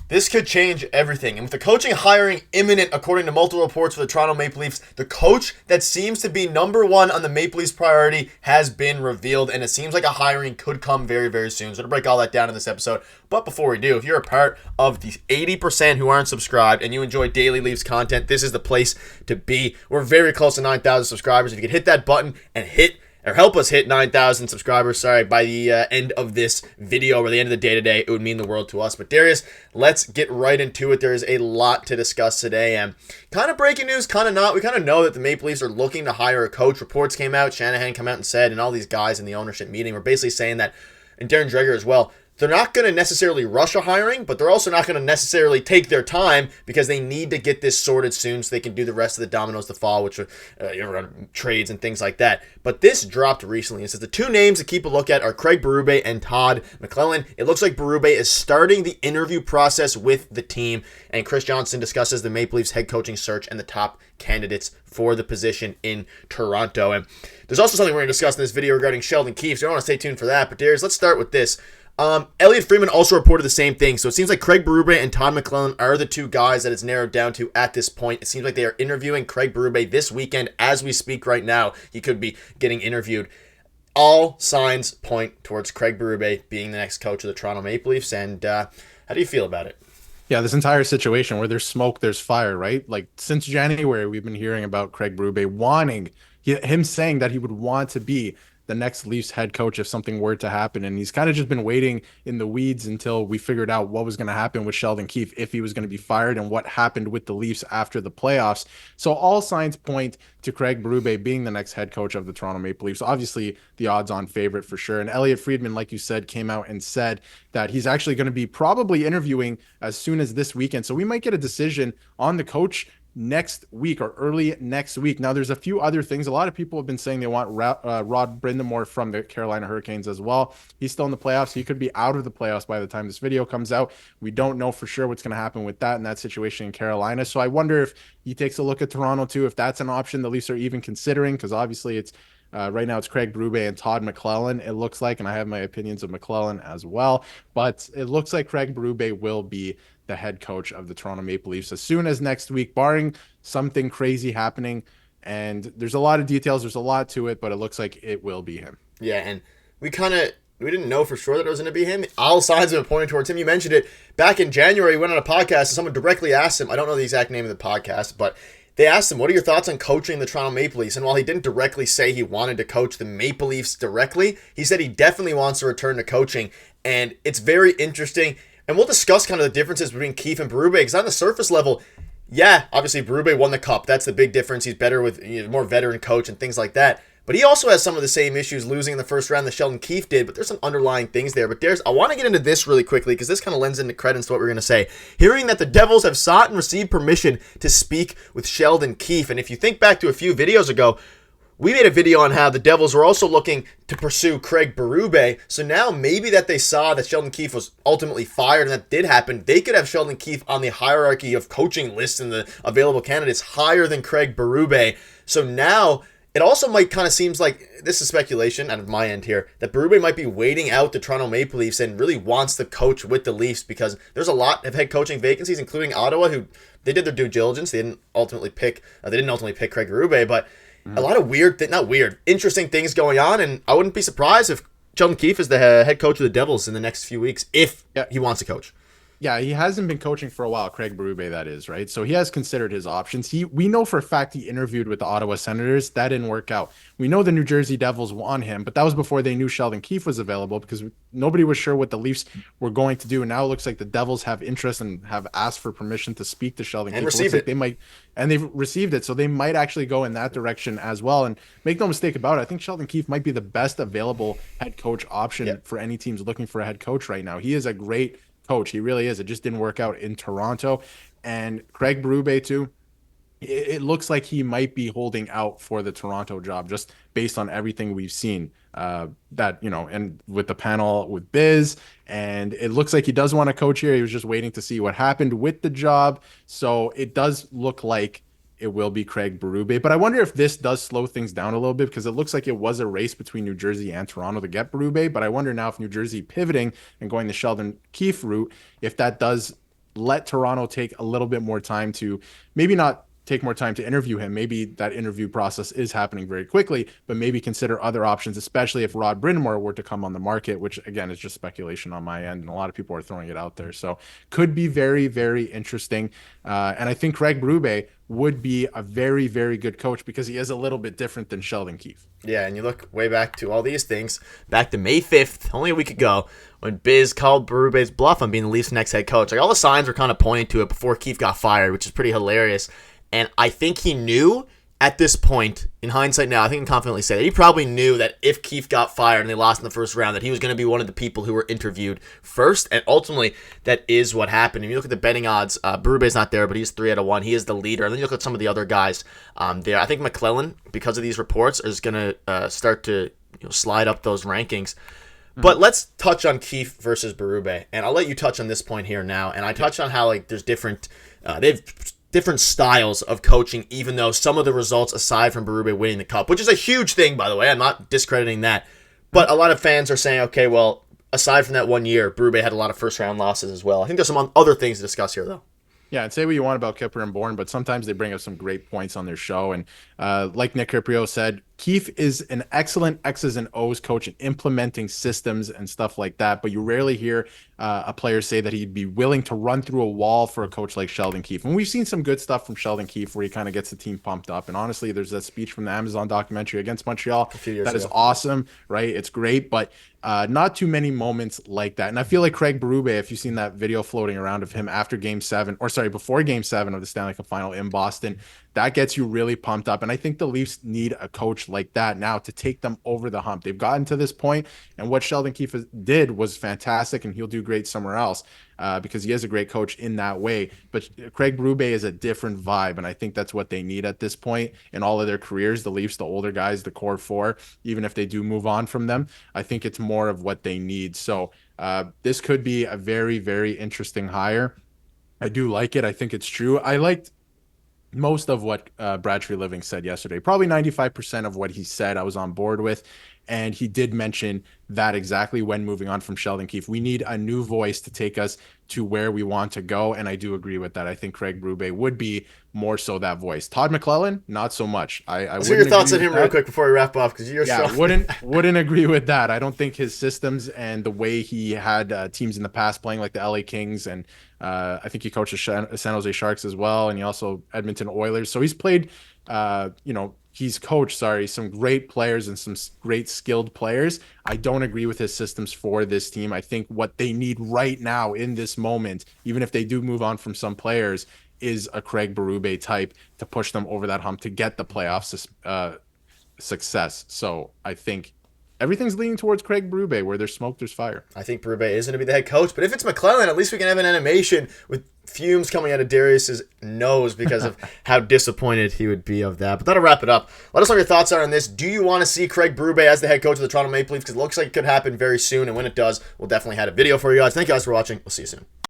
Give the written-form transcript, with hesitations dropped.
This could change everything. And with the coaching hiring imminent, according to multiple reports for the Toronto Maple Leafs, the coach that seems to be number one on the Maple Leafs priority has been revealed, and it seems like a hiring could come very, very soon. So to break all that down in this episode. But before we do, if you're a part of the 80% who aren't subscribed and you enjoy daily Leafs content, this is the place to be. We're very close to 9,000 subscribers. If you could hit that button and help us hit 9,000 subscribers, by the end of this video or the end of the day today, it would mean the world to us. But Darius, let's get right into it. There is a lot to discuss today, and kind of breaking news, kind of not. We kind of know that the Maple Leafs are looking to hire a coach. Reports came out, Shanahan came out and said, and all these guys in the ownership meeting were basically saying that, and Darren Dreger as well, they're not going to necessarily rush a hiring, but they're also not going to necessarily take their time because they need to get this sorted soon so they can do the rest of the dominoes to fall, which are trades and things like that. But this dropped recently. It says the two names to keep a look at are Craig Berube and Todd McLellan. It looks like Berube is starting the interview process with the team, and Chris Johnson discusses the Maple Leafs head coaching search and the top candidates for the position in Toronto. And there's also something we're going to discuss in this video regarding Sheldon Keefe, so I want to stay tuned for that. But Darius, let's start with this. Elliot Friedman also reported the same thing. So it seems like Craig Berube and Todd McLellan are the two guys that it's narrowed down to at this point. It seems like they are interviewing Craig Berube this weekend as we speak right now. He could be getting interviewed. All signs point towards Craig Berube being the next coach of the Toronto Maple Leafs. And how do you feel about it? Yeah, this entire situation where there's smoke, there's fire, right? Like since January, we've been hearing about Craig Berube him saying that he would want to be the next Leafs head coach if something were to happen. And he's kind of just been waiting in the weeds until we figured out what was going to happen with Sheldon Keefe, if he was going to be fired, and what happened with the Leafs after the playoffs. So all signs point to Craig Berube being the next head coach of the Toronto Maple Leafs. Obviously, the odds-on favorite for sure. And Elliot Friedman, like you said, came out and said that he's actually going to be probably interviewing as soon as this weekend. So we might get a decision on the coach next week or early next week. Now, there's a few other things. A lot of people have been saying they want Rod Brindamore from the Carolina Hurricanes as well. He's still in the playoffs. He could be out of the playoffs by the time this video comes out. We don't know for sure what's going to happen with that in that situation in Carolina. So I wonder if he takes a look at Toronto too, if that's an option the Leafs are even considering, because obviously it's right now it's Craig Berube and Todd McLellan, it looks like, and I have my opinions of McLellan as well. But it looks like Craig Berube will be the head coach of the Toronto Maple Leafs as soon as next week, barring something crazy happening. And there's a lot of details, there's a lot to it, but it looks like it will be him. Yeah, and we didn't know for sure that it was going to be him. All signs have been pointing towards him. You mentioned it back in January. He went on a podcast and someone directly asked him, I don't know the exact name of the podcast, but they asked him, what are your thoughts on coaching the Toronto Maple Leafs? And while he didn't directly say he wanted to coach the Maple Leafs directly, he said he definitely wants to return to coaching. And it's very interesting. And we'll discuss kind of the differences between Keefe and Berube, because on the surface level, yeah, obviously Berube won the cup. That's the big difference. He's better with more veteran coach and things like that. But he also has some of the same issues losing in the first round that Sheldon Keefe did, but there's some underlying things there. But I want to get into this really quickly because this kind of lends into credence to what we're going to say. Hearing that the Devils have sought and received permission to speak with Sheldon Keefe. And if you think back to a few videos ago, we made a video on how the Devils were also looking to pursue Craig Berube. So now maybe that they saw that Sheldon Keefe was ultimately fired and that did happen, they could have Sheldon Keefe on the hierarchy of coaching lists and the available candidates higher than Craig Berube. So now it also might kind of seems like, this is speculation out of my end here, that Berube might be waiting out the Toronto Maple Leafs and really wants to coach with the Leafs because there's a lot of head coaching vacancies, including Ottawa, who they did their due diligence. They didn't ultimately pick Craig Berube, but a lot of interesting things going on, and I wouldn't be surprised if Sheldon Keefe is the head coach of the Devils in the next few weeks, if he wants to coach. Yeah, he hasn't been coaching for a while, Craig Berube, that is, right? So he has considered his options. We know for a fact he interviewed with the Ottawa Senators. That didn't work out. We know the New Jersey Devils want him, but that was before they knew Sheldon Keefe was available because nobody was sure what the Leafs were going to do. And now it looks like the Devils have interest and have asked for permission to speak to Sheldon Keefe. And received it. They might, and they've received it, so they might actually go in that direction as well. And make no mistake about it, I think Sheldon Keefe might be the best available head coach option for any teams looking for a head coach right now. He is a great coach. He really is. It just didn't work out in Toronto. And Craig Berube too, it looks like he might be holding out for the Toronto job just based on everything we've seen and with the panel with Biz, and it looks like he does want to coach here. He was just waiting to see what happened with the job. So it does look like it will be Craig Berube. But I wonder if this does slow things down a little bit because it looks like it was a race between New Jersey and Toronto to get Berube. But I wonder now if New Jersey pivoting and going the Sheldon Keefe route, if that does let Toronto take a little bit more time to maybe not take more time to interview him. Maybe that interview process is happening very quickly, but maybe consider other options, especially if Rod Brind'Amour were to come on the market, which again is just speculation on my end, and a lot of people are throwing it out there. So could be very, very interesting. And I think Craig Berube would be a very, very good coach because he is a little bit different than Sheldon Keefe. Yeah, and you look way back to all these things, back to May 5th, only a week ago, when Biz called Berube's bluff on being the Leafs' next head coach. Like, all the signs were kind of pointing to it before Keefe got fired, which is pretty hilarious. And I think he knew at this point, in hindsight now, I think I can confidently say that he probably knew that if Keefe got fired and they lost in the first round, that he was going to be one of the people who were interviewed first. And ultimately, that is what happened. If you look at the betting odds, Berube's not there, but he's 3 out of 1. He is the leader. And then you look at some of the other guys there. I think McClellan, because of these reports, is going to start to slide up those rankings. But let's touch on Keefe versus Berube. And I'll let you touch on this point here now. And I touched on how there's different different styles of coaching, even though some of the results, aside from Berube winning the cup, which is a huge thing, by the way, I'm not discrediting that, but a lot of fans are saying, okay, well, aside from that 1 year, Berube had a lot of first-round losses as well. I think there's some other things to discuss here, though. Yeah, and say what you want about Kipper and Bourne, but sometimes they bring up some great points on their show. And like Nick Caprio said, Keefe is an excellent X's and O's coach in implementing systems and stuff like that, but you rarely hear a player say that he'd be willing to run through a wall for a coach like Sheldon Keefe. And we've seen some good stuff from Sheldon Keefe where he kind of gets the team pumped up. And honestly, there's that speech from the Amazon documentary against Montreal that is awesome, right? It's great, but not too many moments like that. And I feel like Craig Berube, if you've seen that video floating around of him after before Game 7 of the Stanley Cup Final in Boston, that gets you really pumped up. And I think the Leafs need a coach like that now to take them over the hump. They've gotten to this point, and what Sheldon Keefe did was fantastic, and he'll do great somewhere else because he is a great coach in that way. But Craig Berube is a different vibe, and I think that's what they need at this point in all of their careers. The Leafs, the older guys, the core 4, even if they do move on from them, I think it's more of what they need. So this could be a very, very interesting hire. I do like it. I think it's true. I liked most of what Brad Treliving said yesterday. Probably 95% of what he said I was on board with. And he did mention that exactly when moving on from Sheldon Keefe. We need a new voice to take us to where we want to go. And I do agree with that. I think Craig Berube would be more so that voice. Todd McClellan, not so much. Let's hear your thoughts on him real quick before we wrap up, because you're wouldn't agree with that. I don't think his systems and the way he had teams in the past playing like the LA Kings, and I think he coached the San Jose Sharks as well, and he also Edmonton Oilers. So he's played, he's coached, some great players and some great skilled players. I don't agree with his systems for this team. I think what they need right now in this moment, even if they do move on from some players, is a Craig Berube type to push them over that hump to get the playoff success. So I think everything's leaning towards Craig Berube. Where there's smoke, there's fire. I think Berube is going to be the head coach, but if it's McClellan, at least we can have an animation with fumes coming out of Darius's nose because of how disappointed he would be of that. But that'll wrap it up. Let us know what your thoughts are on this. Do you want to see Craig Berube as the head coach of the Toronto Maple Leafs? Because it looks like it could happen very soon, and when it does, we'll definitely have a video for you guys. Thank you guys for watching. We'll see you soon.